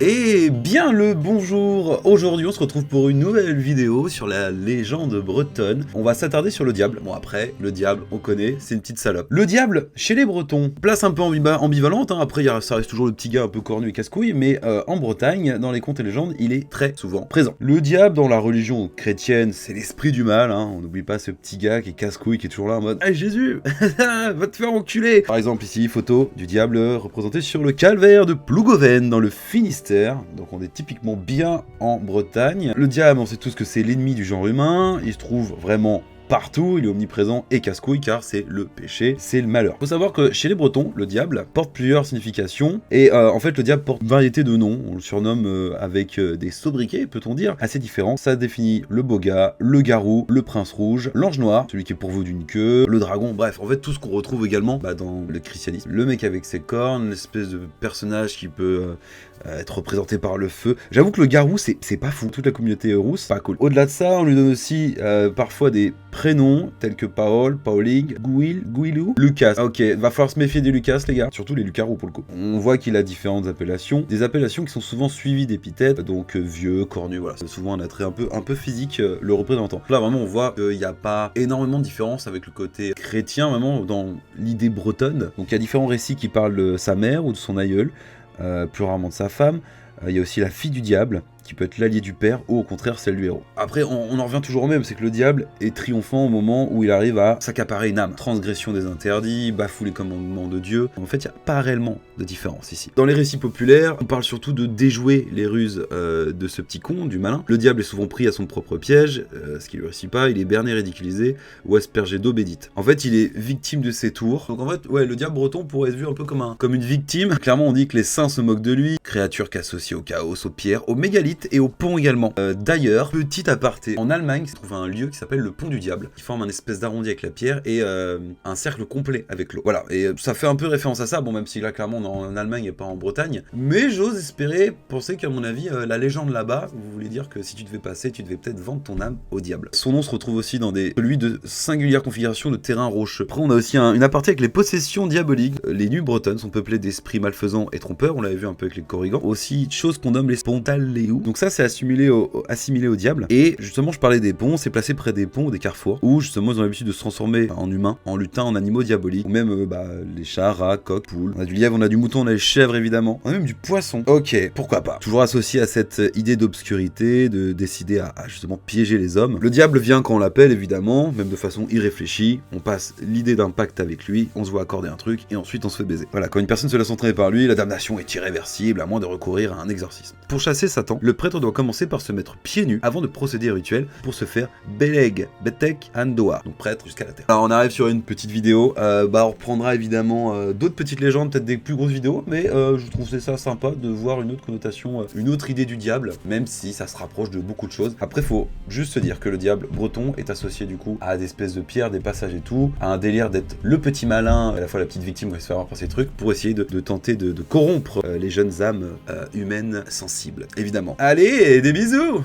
Et bien le bonjour. Aujourd'hui on se retrouve pour une nouvelle vidéo sur la légende bretonne. On va s'attarder sur le diable. Bon après, le diable, on connaît, c'est une petite salope. Le diable, chez les Bretons, place un peu ambivalente, hein. Après ça reste toujours le petit gars un peu cornu et casse-couille, mais en Bretagne, dans les contes et légendes, il est très souvent présent. Le diable, dans la religion chrétienne, c'est l'esprit du mal, hein. On n'oublie pas ce petit gars qui est casse-couille, qui est toujours là en mode « Hey Jésus, va te faire enculer !» Par exemple ici, photo du diable représenté sur le calvaire de Plougoven, dans le Finistère. Donc on est typiquement bien en Bretagne. Le diable, on sait tous que c'est l'ennemi du genre humain, il se trouve vraiment partout, il est omniprésent et casse-couille car c'est le péché, c'est le malheur. Faut savoir que chez les Bretons, le diable porte plusieurs significations et en fait le diable porte une variété de noms, on le surnomme avec des sobriquets, peut-on dire, assez différents. Ça définit le beau gars, le garou, le prince rouge, l'ange noir, celui qui est pourvu d'une queue, le dragon, bref, en fait tout ce qu'on retrouve également dans le christianisme. Le mec avec ses cornes, l'espèce de personnage qui peut être représenté par le feu. J'avoue que le garou, c'est pas fou. Toute la communauté rousse, pas cool. Au-delà de ça, on lui donne aussi parfois des prénoms tels que Paul, Pauling, Guilou, Lucas. Ok, va falloir se méfier des Lucas, les gars. Surtout les Lucarous pour le coup. On voit qu'il a différentes appellations. Des appellations qui sont souvent suivies d'épithètes, donc vieux, cornu, voilà. C'est souvent un attrait un peu physique le représentant. Là, vraiment, on voit qu'il n'y a pas énormément de différence avec le côté chrétien, vraiment, dans l'idée bretonne. Donc il y a différents récits qui parlent de sa mère ou de son aïeul. Plus rarement de sa femme. Il y a aussi la fille du diable, qui peut être l'allié du père, ou au contraire celle du héros. Après, on en revient toujours au même, c'est que le diable est triomphant au moment où il arrive à s'accaparer une âme. Transgression des interdits, bafoue les commandements de Dieu. En fait, il n'y a pas réellement de différence ici. Dans les récits populaires, on parle surtout de déjouer les ruses de ce petit con, du malin. Le diable est souvent pris à son propre piège, ce qui lui réussit pas, il est berné, ridiculisé, ou aspergé d'eau bédite. En fait, il est victime de ses tours. Donc en fait, ouais, le diable breton pourrait être vu un peu comme une victime. Clairement, on dit que les saints se moquent de lui, créature qu'associée au chaos, aux pierres, aux mégalithes, et au pont également. D'ailleurs, petit aparté, en Allemagne, il se trouve un lieu qui s'appelle le pont du diable, qui forme un espèce d'arrondi avec la pierre et un cercle complet avec l'eau. Voilà, et ça fait un peu référence à ça, bon même si là clairement on est en Allemagne et pas en Bretagne, mais j'ose espérer, penser qu'à mon avis, la légende là-bas, vous voulez dire que si tu devais passer, tu devais peut-être vendre ton âme au diable. Son nom se retrouve aussi dans celui de singulière configuration de terrain rocheux. Après on a aussi une aparté avec les possessions diaboliques. Les nuits bretonnes sont peuplées d'esprits malfaisants et trompeurs, on l'avait vu un peu avec les corrigans. Aussi, chose qu'on nomme les spontaléous. Donc ça c'est assimilé au diable. Et justement je parlais des ponts, c'est placé près des ponts ou des carrefours, où justement ils ont l'habitude de se transformer en humains, en lutins, en animaux diaboliques, ou même les chats, rats, coqs, poules. On a du lièvre, on a du mouton, on a les chèvres évidemment, on a même du poisson. Ok, pourquoi pas. Toujours associé à cette idée d'obscurité, de décider à justement piéger les hommes. Le diable vient quand on l'appelle évidemment, même de façon irréfléchie, on passe l'idée d'un pacte avec lui, on se voit accorder un truc, et ensuite on se fait baiser. Voilà, quand une personne se laisse entraîner par lui, la damnation est irréversible, à moins de recourir à un exorcisme. Pour chasser Satan, le prêtre doit commencer par se mettre pieds nus avant de procéder au rituel pour se faire beleg, betek, andoa, donc prêtre jusqu'à la terre. Alors on arrive sur une petite vidéo, on reprendra évidemment d'autres petites légendes, peut-être des plus grosses vidéos, mais je trouve ça sympa de voir une autre connotation, une autre idée du diable, même si ça se rapproche de beaucoup de choses. Après faut juste se dire que le diable breton est associé du coup à des espèces de pierres, des passages et tout, à un délire d'être le petit malin, à la fois la petite victime qui va se faire avoir par ces trucs, pour essayer de tenter de corrompre les jeunes âmes humaines sensibles, évidemment. Allez, des bisous!